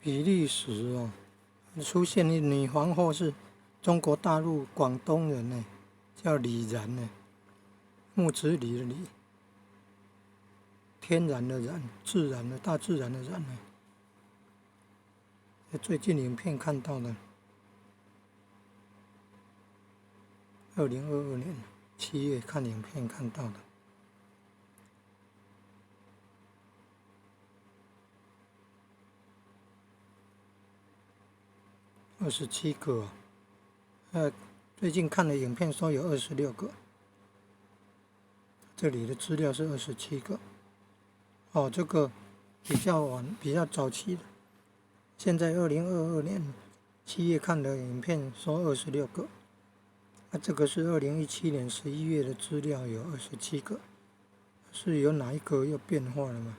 比利时哦，出现的女皇后是中国大陆广东人呢，叫李然呢，木子李的李，天然的然，自然的大自然的然呢。最近影片看到的，2022年7月看影片看到的。27个最近看的影片说有26个，这里的资料是27个。哦，这个比较晚，比较早期的。现在2022年7月看的影片说26个，这个是2017年11月的资料有27个，是有哪一个又变化了吗？